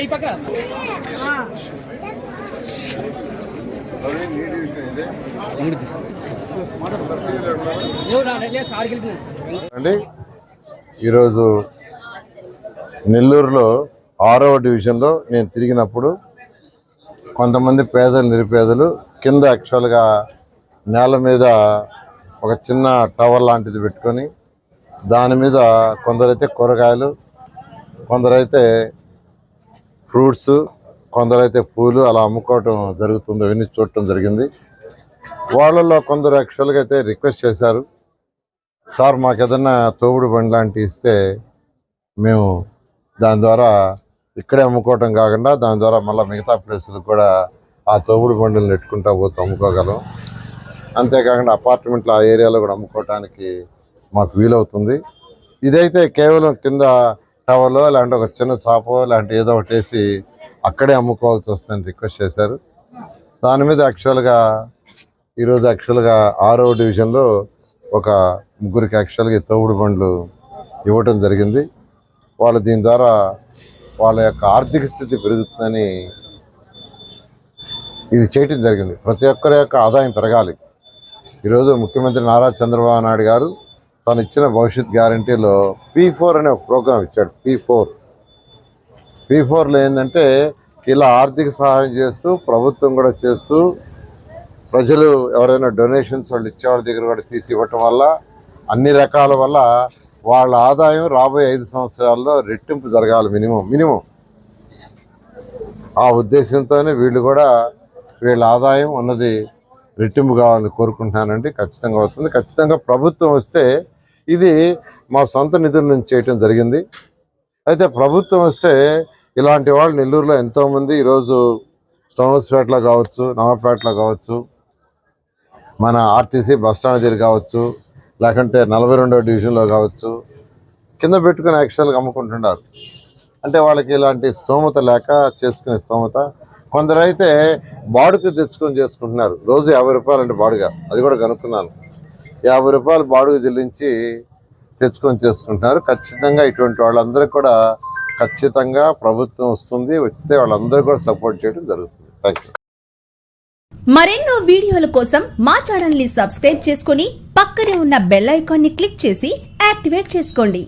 అండి ఈరోజు నెల్లూరులో 6వ డివిజన్లో నేను తిరిగినప్పుడు కొంతమంది పేదలు నిరుపేదలు కింద యాక్చువల్గా నేల మీద ఒక చిన్న టవర్ లాంటిది పెట్టుకొని దాని మీద కొందరైతే కూరగాయలు, కొందరైతే ఫ్రూట్స్, కొందరైతే పూలు అలా అమ్ముకోవటం జరుగుతుంది. అవన్నీ చూడటం జరిగింది. వాళ్ళల్లో కొందరు యాక్చువల్గా అయితే రిక్వెస్ట్ చేశారు, సార్ మాకు ఏదన్నా తోపుడు బండి లాంటివి ఇస్తే మేము దాని ద్వారా ఇక్కడే అమ్ముకోవటం కాకుండా దాని ద్వారా మళ్ళీ మిగతా ప్లేసులకు కూడా ఆ తోపుడు బండులు నెట్టుకుంటా పోతే అమ్ముకోగలం. అంతేకాకుండా అపార్ట్మెంట్లు ఆ ఏరియాలో కూడా అమ్ముకోవటానికి మాకు వీలవుతుంది. ఇదైతే కేవలం కింద టవర్లో లేదంటే ఒక చిన్న చాపో లాంటి ఏదో ఒకటి వేసి అక్కడే అమ్ముకోవాల్సి వస్తుందని రిక్వెస్ట్ చేశారు. దాని మీద ఈరోజు 6వ డివిజన్లో ఒక ముగ్గురికి యాక్చువల్గా తోపుడు బండ్లు ఇవ్వటం జరిగింది. వాళ్ళు దీని ద్వారా వాళ్ళ యొక్క ఆర్థిక స్థితి పెరుగుతుందని ఇది చేయటం జరిగింది. ప్రతి ఒక్కరి యొక్క ఆదాయం పెరగాలి. ఈరోజు ముఖ్యమంత్రి నారా చంద్రబాబు నాయుడు గారు తను ఇచ్చిన భవిష్యత్ గ్యారంటీలో P4 అనే ఒక ప్రోగ్రాం ఇచ్చాడు. P4లో ఏంటంటే ఇలా ఆర్థిక సహాయం చేస్తూ ప్రభుత్వం కూడా చేస్తూ ప్రజలు ఎవరైనా డొనేషన్స్ వాళ్ళు ఇచ్చేవాళ్ళ దగ్గర కూడా తీసి ఇవ్వటం వల్ల అన్ని రకాల వల్ల వాళ్ళ ఆదాయం రాబోయే 5 సంవత్సరాల్లో రెట్టింపు జరగాలి మినిమం. ఆ ఉద్దేశంతోనే వీళ్ళు కూడా వీళ్ళ ఆదాయం ఉన్నది రెట్టింపు కావాలని కోరుకుంటున్నానండి. ఖచ్చితంగా అవుతుంది. ఖచ్చితంగా ప్రభుత్వం వస్తే ఇది మా సొంత నిధుల నుంచి చేయటం జరిగింది. అయితే ప్రభుత్వం వస్తే ఇలాంటి వాళ్ళు నెల్లూరులో ఎంతోమంది ఈరోజు స్టోమస్పేటలో కావచ్చు, నవాపేటలో కావచ్చు, మన ఆర్టీసీ బస్టాండ్ దగ్గర కావచ్చు, లేకుంటే 42వ డివిజన్లో కావచ్చు కింద పెట్టుకుని యాక్చువల్గా అమ్ముకుంటున్నారు. అంటే వాళ్ళకి ఇలాంటి స్తోమత లేక చేసుకునే స్తోమత. కొందరైతే బాడుకు తెచ్చుకొని చేసుకుంటున్నారు. రోజు 50 రూపాయలు అంటే బాడుగా, అది కూడా కనుక్కున్నాను. 50 రూపాయలు బాడుగు చెల్లించి తెచ్చుకొని చేసుకుంటున్నారు. ఖచ్చితంగా ఇటువంటి వాళ్ళందరికీ కూడా ఖచ్చితంగా ప్రభుత్వం వస్తుంది. వచ్చితే వాళ్ళందరూ కూడా సపోర్ట్ చేయడం జరుగుతుంది. Thank you. మరెన్నో వీడియోల కోసం మా ఛానల్ ని సబ్స్క్రైబ్ చేసుకుని పక్కనే ఉన్న బెల్ ఐకాన్ ని క్లిక్ చేసి యాక్టివేట్ చేసుకోండి.